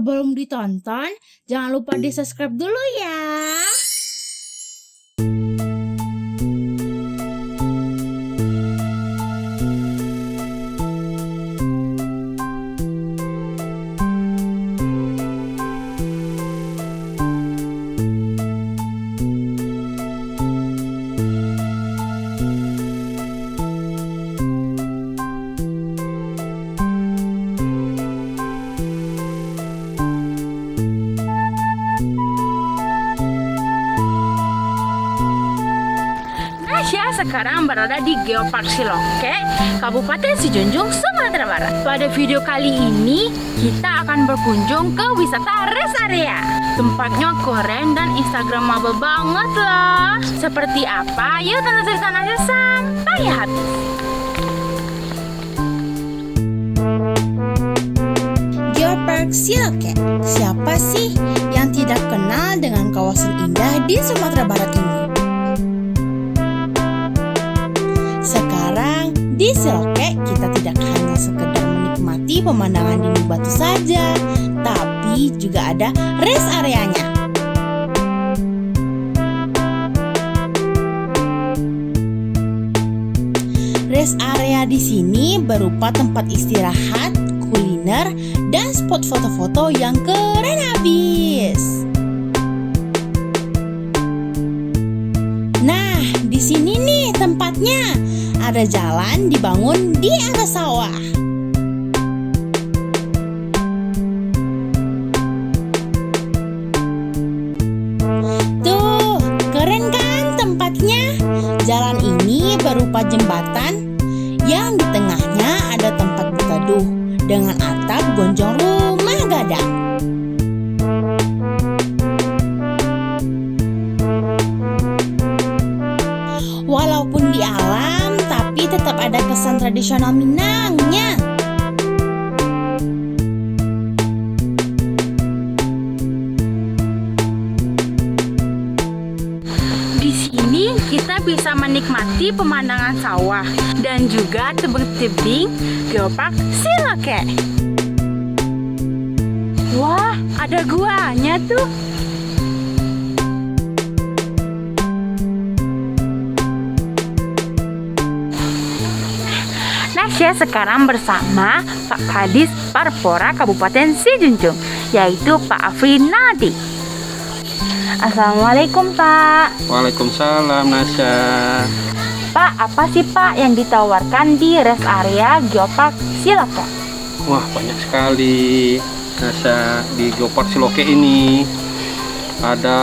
sebelum ditonton, jangan lupa di-subscribe dulu ya. Nasya sekarang berada di Geopark Siloke, Kabupaten Sijunjung, Sumatera Barat. Pada video kali ini, kita akan berkunjung ke wisata rest area. Tempatnya keren dan instagramable banget loh. Seperti apa? Yuk tonton cerita Nasya sampai habis. Geopark Siloke, siapa sih yang tidak kenal dengan kawasan indah di Sumatera Barat ini? Sekarang di Siloke kita tidak hanya sekedar menikmati pemandangan dinding batu saja, tapi juga ada rest areanya. Rest area di sini berupa tempat istirahat, kuliner, dan spot foto-foto yang keren habis. Nah, di sini nih tempatnya. Ada jalan dibangun di atas sawah. Tuh, keren kan tempatnya? Jalan ini berupa jembatan yang di tengahnya ada tempat berteduh dengan atap gonjong rumah gadang. Walaupun di alam, tapi tetap ada kesan tradisional Minangnya. Di sini kita bisa menikmati pemandangan sawah dan juga tebing-tebing Geopark Siloke. Wah, ada guanya tuh. Nasya sekarang bersama Pak Kadis Parpora Kabupaten Sijunjung, yaitu Pak Afrinadi. Assalamualaikum Pak. Waalaikumsalam Nasya. Pak, apa sih Pak yang ditawarkan di rest area Geopark Siloke? Wah, banyak sekali Nasya di Geopark Siloke ini. Ada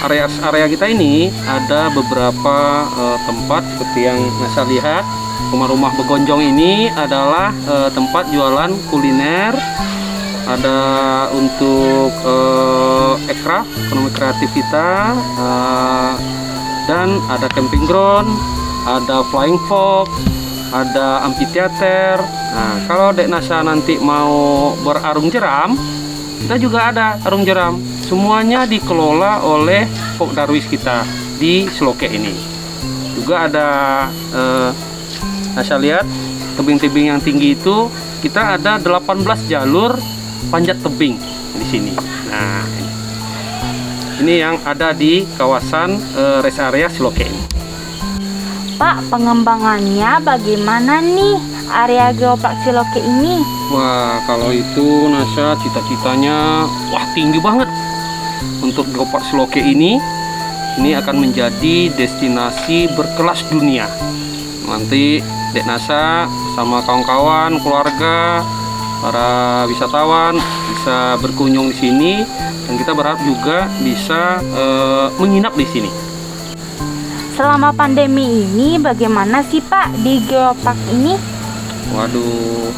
area kita ini ada beberapa tempat seperti yang Nasya lihat. Rumah-rumah begonjong ini adalah tempat jualan kuliner, ada untuk ekraf, ekonomi kreatif kita, dan ada camping ground, ada flying fox, ada amphitheater. Nah, kalau Dek Nasya nanti mau berarung jeram, kita juga ada arung jeram. Semuanya dikelola oleh Pok Darwis kita di Siloke ini. Juga ada Nasya lihat tebing-tebing yang tinggi itu, kita ada 18 jalur panjat tebing di sini. Nah, ini yang ada di kawasan rest area Siloke ini. Pak, pengembangannya bagaimana nih area Geopark Siloke ini? Wah, kalau itu Nasya cita-citanya tinggi banget. Untuk Geopark Siloke ini akan menjadi destinasi berkelas dunia. Nanti Dek Nasya sama kawan-kawan, keluarga, para wisatawan bisa berkunjung di sini, dan kita berharap juga bisa menginap di sini. Selama pandemi ini bagaimana sih Pak di Geopark ini? Waduh,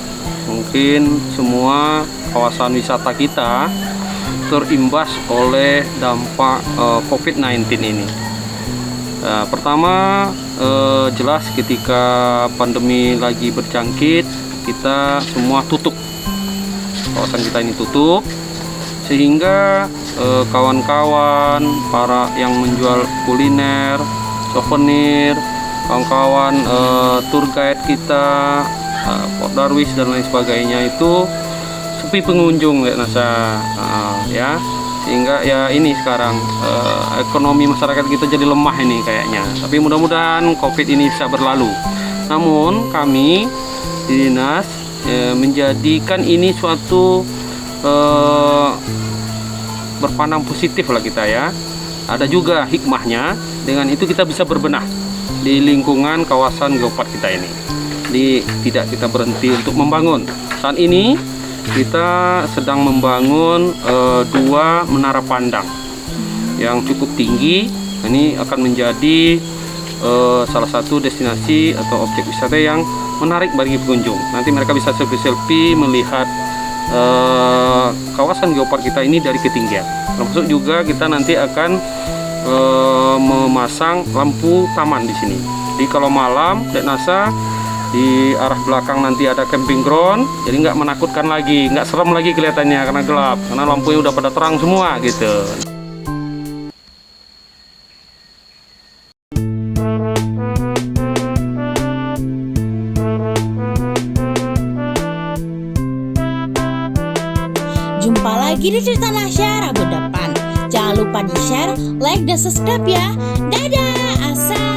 mungkin semua kawasan wisata kita terimbas oleh dampak COVID-19 ini. Pertama, jelas ketika pandemi lagi berjangkit, kita semua tutup, kawasan kita ini tutup, sehingga kawan-kawan para yang menjual kuliner, souvenir, kawan-kawan tour guide kita, Pok Darwis dan lain sebagainya itu sepi pengunjung ya Nasa, ya, sehingga ya ini sekarang ekonomi masyarakat kita jadi lemah ini kayaknya. Tapi mudah-mudahan COVID ini bisa berlalu. Namun kami di dinas menjadikan ini suatu berpandang positif lah kita ya. Ada juga hikmahnya, dengan itu kita bisa berbenah di lingkungan kawasan geopark kita ini. Jadi tidak kita berhenti untuk membangun. Saat ini kita sedang membangun 2 menara pandang yang cukup tinggi. Ini akan menjadi salah satu destinasi atau objek wisata yang menarik bagi pengunjung. Nanti mereka bisa selfie-selfie melihat kawasan geopark kita ini dari ketinggian. Termasuk juga kita nanti akan memasang lampu taman di sini. Jadi kalau malam, Dek Nasa, di arah belakang nanti ada camping ground, jadi nggak menakutkan lagi, nggak serem lagi kelihatannya karena gelap, karena lampunya udah pada terang semua gitu. Jumpa lagi di Cerita Nasya Rabu depan. Jangan lupa di-share, like, dan subscribe ya. Dadah, asal.